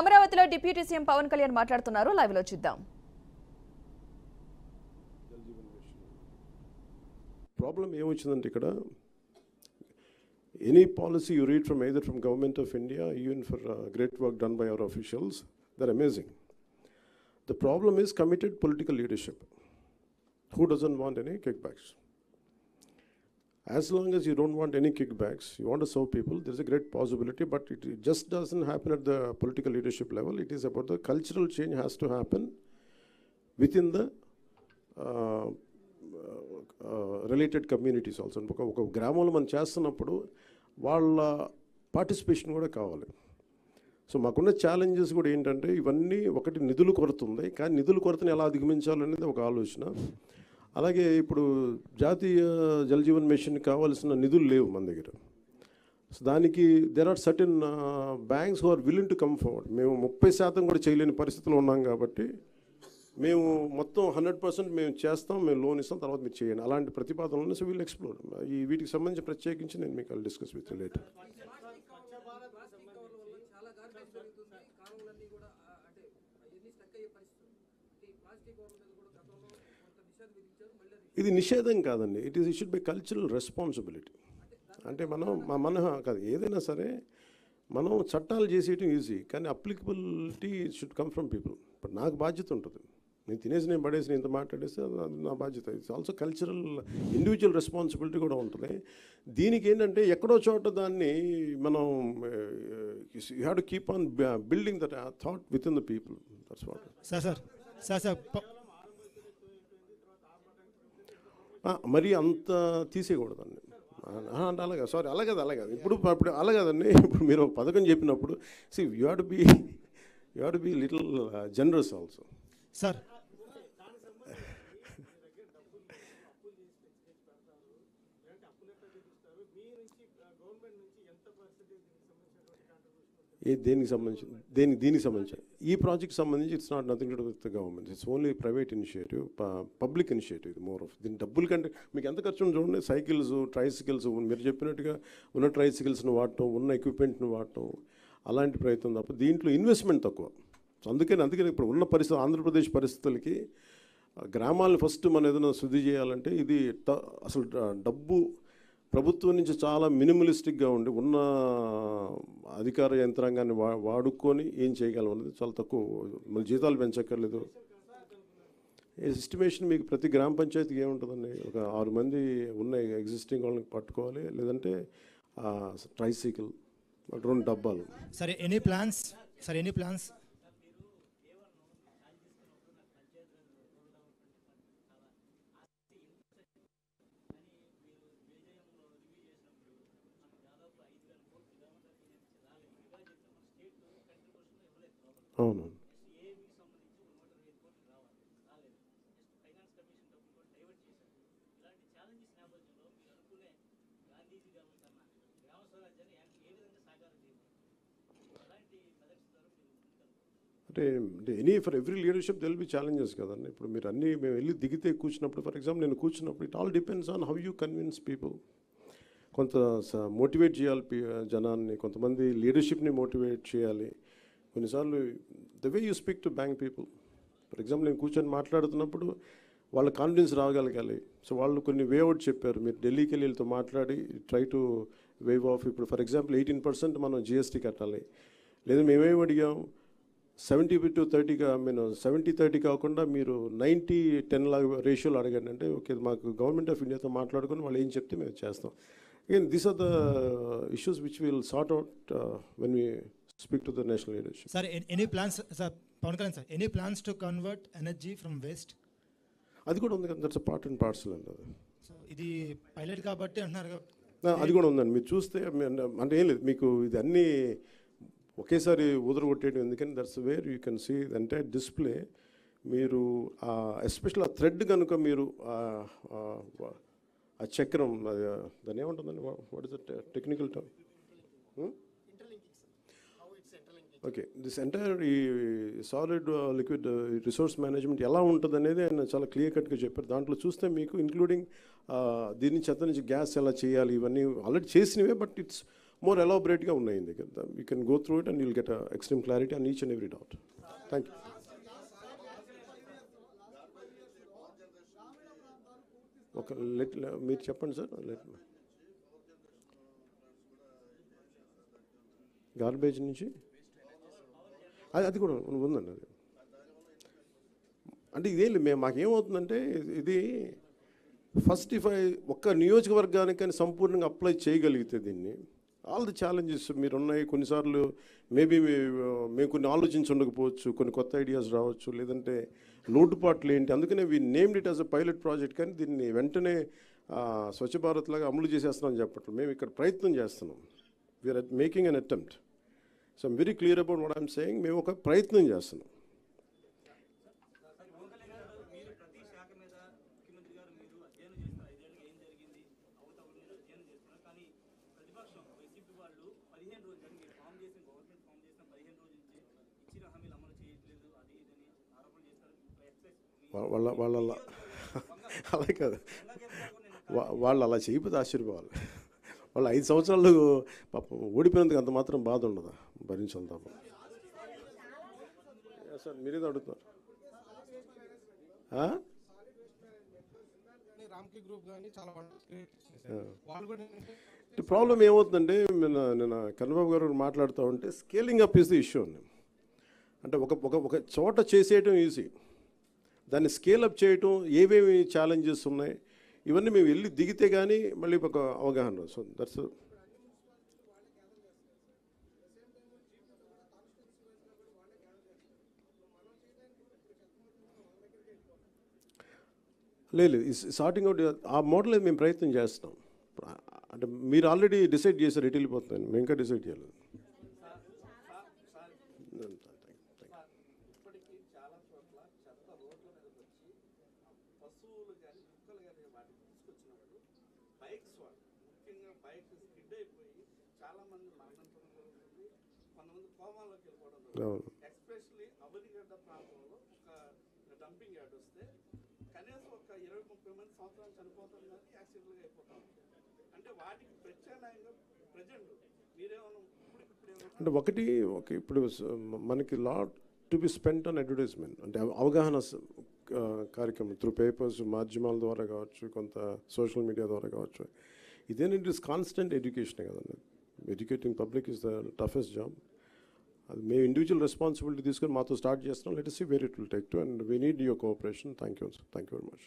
అమరావతిలో deputy CM Pawan Kalyan మాట్లాడుతున్నారు. Live లో చూద్దాం. ప్రాబ్లం ఏమొచ్చిందంటే ఇక్కడ any policy you read from either from government of India, even for great work done by our officials, they're amazing. The problem is committed political leadership. Who doesn't want any kickbacks? As long as you don't want any kickbacks, you want to serve people, there's a great possibility, but it just doesn't happen at the political leadership level. It is about the cultural change has to happen within the related communities also. ఒక గ్రామంలో మనం చేస్తున్నప్పుడు వాళ్ళ participation కూడా కావాలి. So మాకున్న challenges కూడా ఏంటంటే ఇవన్నీ ఒకటి నిధులు కొరత ఉంది, కానీ నిధుల కొరతని ఎలా అధిగమించాలనేది ఒక ఆలోచన. అలాగే ఇప్పుడు జాతీయ జలజీవన్ మిషన్ కావాల్సిన నిధులు లేవు మన దగ్గర. సో దానికి there are certain banks who are willing to come forward. మేము 30% కూడా చేయలేని పరిస్థితిలో ఉన్నాం కాబట్టి మేము మొత్తం 100% మేము చేస్తాం, మేము లోన్ ఇస్తాం, తర్వాత మీరు చేయండి అలాంటి ప్రతిపాదనలు. సో వీళ్ళు ఎక్స్ప్లోర్ ఈ వీటికి సంబంధించి ప్రత్యేకించి నేను మీకు డిస్కస్ విత్ లేటర్. ఇది నిషేధం కాదండి, it should be cultural responsibility. అంటే మన కాదు ఏదైనా సరే మనం చట్టాలు చేసేయటం ఈజీ, కానీ applicability should come from people. ఇప్పుడు నాకు బాధ్యత ఉంటుంది, నేను తినేసి నేను పడేసి నేను ఇంత మాట్లాడేస్తే అది నా బాధ్యత. It's also cultural individual responsibility కూడా ఉంటుంది. దీనికి ఏంటంటే ఎక్కడో చోట దాన్ని మనం you have to keep on building that thought with in the people. That's what. Sir మరి అంత తీసేయకూడదండి అంటే అలాగే. సారీ అలాగే ఇప్పుడు అలాగదండి. ఇప్పుడు మీరు ఒక పథకం చెప్పినప్పుడు you have to be little generous also. Sir దీనికి సంబంధించి ఈ ప్రాజెక్ట్ సంబంధించి it's not nothing to do with the government. It's only private initiative, public initiative. ఇది మోర్ ఆఫ్ దీని డబ్బుల కంటే మీకు ఎంత ఖర్చు చూడండి. సైకిల్స్, ట్రైసికల్స్ మీరు చెప్పినట్టుగా ఉన్న ట్రైసికల్స్ను వాడటం, ఉన్న ఎక్విప్మెంట్ను వాడటం, అలాంటి ప్రయత్నం తప్ప దీంట్లో ఇన్వెస్ట్మెంట్ తక్కువ. అందుకని ఇప్పుడు ఉన్న పరిస్థితి ఆంధ్రప్రదేశ్ పరిస్థితులకి గ్రామాలను ఫస్ట్ మనం ఏదైనా శుద్ధి చేయాలంటే ఇది అసలు డబ్బు ప్రభుత్వం నుంచి చాలా మినిమలిస్టిక్గా ఉండి ఉన్న అధికార యంత్రాంగాన్ని వాడుకొని ఏం చేయగలం అనేది చాలా తక్కువ. మన జీతాలు పెంచక్కర్లేదు. ఎస్టిమేషన్ మీకు ప్రతి గ్రామ పంచాయతీకి ఏముంటుందండి, ఒక 6 మంది ఉన్న ఎగ్జిస్టింగ్ వాళ్ళని పట్టుకోవాలి, లేదంటే ట్రైసైకిల్ 2 డబ్బాలు. సరే ఎనీ ప్లాన్స్? అవును. అంటే for every leadership there'll be challenges కదండి. ఇప్పుడు మీరు మేము వెళ్ళి దిగితే కూర్చున్నప్పుడు, ఫర్ ఎగ్జాంపుల్ నేను కూర్చున్నప్పుడు it all depends on how you convince people. కొంత మోటివేట్ చేయాలి జనాన్ని, కొంతమంది లీడర్షిప్ని మోటివేట్ చేయాలి. కొన్నిసార్లు the way you speak to bank people. For example నేను కూర్చొని మాట్లాడుతున్నప్పుడు వాళ్ళ కాన్ఫిడెన్స్ రాగలగాలి. సో వాళ్ళు కొన్ని వే అవుట్ చెప్పారు, మీరు ఢిల్లీకి వెళ్ళి వీళ్ళతో మాట్లాడి ట్రై టు వేవ్ ఆఫ్. ఇప్పుడు ఫర్ ఎగ్జాంపుల్ 18% మనం జిఎస్టీ కట్టాలి, లేదా మేమేమి అడిగాం 70-30గా 70-30 కాకుండా మీరు 90-10 లాగా రేషియోలు అడగండి అంటే ఓకే మాకు గవర్నమెంట్ ఆఫ్ ఇండియాతో మాట్లాడుకొని వాళ్ళు ఏం చెప్తే మేము చేస్తాం. Again these are the issues which will sort out when we speak to the national leadership. Sir, any plans, sir, Pawan Kalyan sir, any plans to convert energy from waste? అది కూడా ఉంది కదా, దట్స్ పార్ట్ అండ్ పార్సల్ అండి. So ఇది pilot కాబట్టి అంటున్నారు. అది కూడా ఉందండి. మీరు చూస్తే అంటే ఏం లేదు, మీకు ఇది అన్నీ ఒకేసారి ఉదరగొట్టేయడం ఎందుకని that's where you can see the entire display. మీరు ఎస్పెషల్ ఆ థ్రెడ్ కనుక మీరు ఆ చక్రం దాన్ని ఏముంటుందండి, what is the technical term? Okay, this entire ఈ సాలిడ్ లిక్విడ్ రిసోర్స్ మేనేజ్మెంట్ ఎలా ఉంటుంది అనేది ఆయన చాలా క్లియర్ కట్గా చెప్పారు. దాంట్లో చూస్తే మీకు ఇంక్లూడింగ్ దీని చెత్త నుంచి గ్యాస్ ఎలా చేయాలి ఇవన్నీ ఆల్రెడీ చేసినవే, బట్ ఇట్స్ మోర్ ఎలాబరేట్గా ఉన్నాయి దగ్గర. You can go through it and you'll get extreme clarity on each and every doubt. Thank you. ఒక మీరు చెప్పండి సార్. గార్బేజ్ నుంచి అది కూడా ఉందండి. అది అంటే ఇదేం లేదు, మాకేమవుతుందంటే ఇది ఫస్ట్ ఒక్క నియోజకవర్గానికి కానీ సంపూర్ణంగా అప్లై చేయగలిగితే దీన్ని ఆల్ ది ఛాలెంజెస్ మీరు ఉన్నాయి. కొన్నిసార్లు మేబీ మేము కొన్ని ఆలోచించి ఉండకపోవచ్చు, కొన్ని కొత్త ఐడియాస్ రావచ్చు, లేదంటే లోటుపాట్లు ఏంటి. అందుకనే we named it as a pilot project. కానీ దీన్ని వెంటనే స్వచ్ఛ భారత్ లాగా అమలు చేసేస్తున్నాం చెప్పట్లు. మేము ఇక్కడ ప్రయత్నం చేస్తున్నాం. We're making an attempt. So I'm very clear about what I'm saying. మేము ఒక ప్రయత్నం చేస్తున్నాం. వాళ్ళ అలా కాదు, వాళ్ళు అలా చేయకపోతే ఆశ్చర్యపోవాలి. వాళ్ళు 5 సంవత్సరాలు పాపం ఓడిపోయినందుకు అంత మాత్రం బాధ ఉండదా? భరించాలి తప్ప. సార్ మీరేదో అడుగుతున్నారు. ప్రాబ్లం ఏమవుతుందంటే నేను కన్నబాబు గారు మాట్లాడుతూ ఉంటే scaling up is the issue అండి. అంటే ఒక చోట చేసేయటం ఈజీ, దాన్ని స్కేల్ అప్ చేయటం ఏవేమి ఛాలెంజెస్ ఉన్నాయి ఇవన్నీ మేము వెళ్ళి దిగితే కానీ మళ్ళీ ఒక అవగాహన. సో దట్స్ లేదు సార్టింగ్ అవుట్ ఆ మోడల్ మేము ప్రయత్నం చేస్తాం. అంటే మీరు ఆల్రెడీ డిసైడ్ చేశారు ఎటు వెళ్ళిపోతున్నాను, మేము ఇంకా డిసైడ్ చేయలేదు. అంటే ఒకటి ఇప్పుడు మనకి lot to be spent on advertisement, అంటే అవగాహన కార్యక్రమం త్రూ పేపర్స్, మాధ్యమాల ద్వారా కావచ్చు, కొంత సోషల్ మీడియా ద్వారా కావచ్చు. ఇదేంటి ఇట్ ఇస్ కాన్స్టెంట్ ఎడ్యుకేషనే కదండి. Educating public is the toughest job. అది మేము ఇండివిజువల్ రెస్పాన్సిబిలిటీ తీసుకొని మాతో స్టార్ట్ చేస్తున్నాం. Let us see where it will take to, and we need your cooperation. Thank you very much.